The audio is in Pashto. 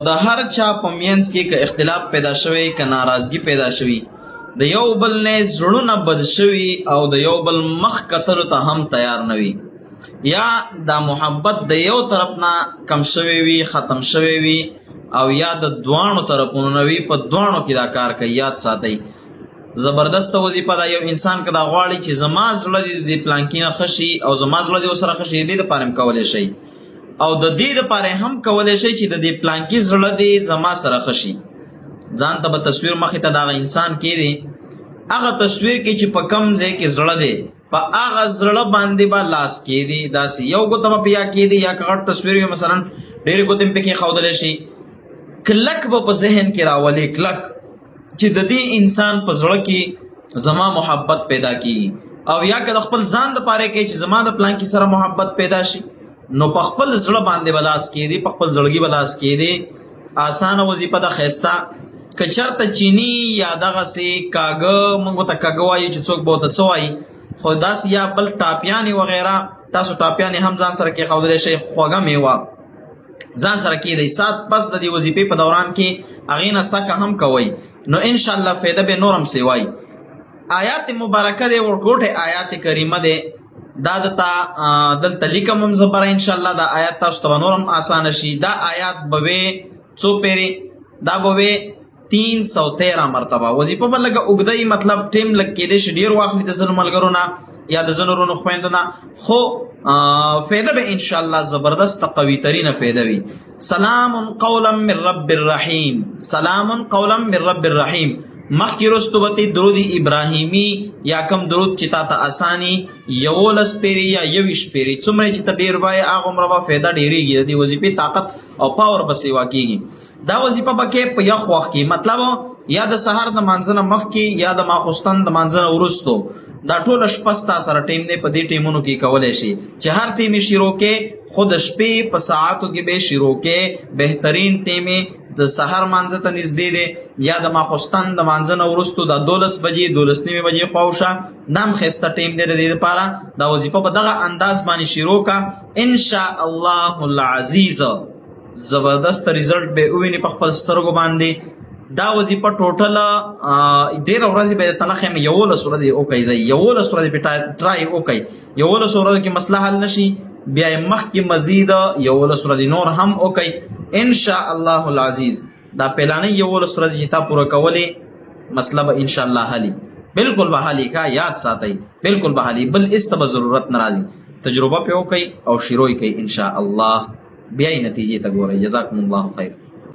د هر چا په منځ کې که اختلاف پیدا شوی که ناراضګي پیدا شوی د یو بل نه زړونه بد شوي او د یو بل مخ کتلو ته هم تیار نه وي یا دا محبت د یو طرف نه کم شوی وي ختم شوی وي او یا د دوانو طرفونو نه وي په دوانو کې دا کار کوي. یاد ساتئ زبردست وظیفه دا یو انسان که دا غواړي چې زما زړه د پلانکي نه ښه شي او زما زړه د ورسره ښه شي د دې دپاره هم کولی شئ او د دې دپاره هم کولی شئ چې د دې پلانکي زړه دې زما سره ښه شي. ځان ته به تصویر مخې ته د هغه انسان کېدی هغه تصویر کې چې په کم ځای کې زړه دی په هغه زړه باندې به لاس کېدي داسې یو ګوته به په یا کېدي یا که غټ تصویر وي مثلا ډېرې ګوتې هم پکې ښودلی شي کلک به په ذهن کې راولي کلک چې د دې انسان په زړه کې زما محبت پیدا کېږي او یا که د خپل ځان دپاره کوي چې زما د پلانکي سره محبت پیدا شي نو په خپل زړه باندې به لاس کېدي په خپل زړګي به لاس کېدي. اسانه وظیفه ده ښایسته که چېرته چیني یا دغسې کاږه موږ ورته کاږه وایو چې څوک به ورته څه وایي خو داسې یا بل ټاپیانې وغیره تاسو ټاپیانې هم ځان سره کېښودلی شئ خوږه میوه ځان سره کېدی سات پس د دې وظیفې په دوران کې هغې نه سکه هم کوئ نو انشاءالله فایده به نور هم سوای. آیات مبارکه دی ورکوټې آیات کریمه دی دا دته دلته لیکم هم زه بره انشاءالله دا آیات تاسو ته به نور هم اسانه شي. دا آیات به وې څو پیرې دا به وې 313 مرتبه وظیفه به لږه اوږده مطلب ټیم لږ کېدی شي ډېر واخلي د ځینو ملګرو نه یا د ځینو ورونو خویندو نه خو فایده به انشاءالله زبردست قوي ترینه فایده وي. سلام قولا من رب الرحیم سلام قولا من رب الرحیم مخکې رستو به درود ابراهیمي یا کم درود چې تا ته اساني 11 پیرې یا 21 پیرې څومره چې ته ډېر وایې هغومره به فایده ډېرېږي د دې وظیفې طاقت او پاور به سیوا کېږي. دا وظیفه به کې په یخ وخت کې مطلب یا د سهار د مانځه نه مخکې یا د ماخوستن د مانځه نه وروستو دا ټوله شپه ستا سره ټیم دی په دې ټیمونو کې کولی شي چې هر ټیم یې شروع کې خو د شپې په ساعتو کې به شروع کې بهترین ټیم د سحر مانځه ته نږدې دی یا د ماخوستن د مانځه نه وروستو دا 12 بجې 12 نیمې بجې خواوشه دا هم ښایسته ټیم دی د دې دپاره دا وظیفه په دغه انداز باندې شروع که انشاءالله العزیز زبردست ریزلټ به ووینې په خپل سترګو باندې. دا وظیفه ټوټل ډېره ورځې به درته نښیم 11 ورځې وکئ زه 11 ورځې پې ټرای وکئ 11 ورځو کې مسله حل نشي بیا یې مخکې مزید 11 ورځې نور هم وکئ انشاءالله العزیز. دا پهلانۍ 11 ورځې چې تا پوره کولې مسله به انشاءالله حلي بلکل به حلي کا یاد ساتئ بلکل به حلي بل هېڅ ته به ضرورت نه راځي تجربه پې وکئ او شروع یې کوئ انشاءالله بیا یې نتیجې ته ګورئ. جزاکم الله خیر.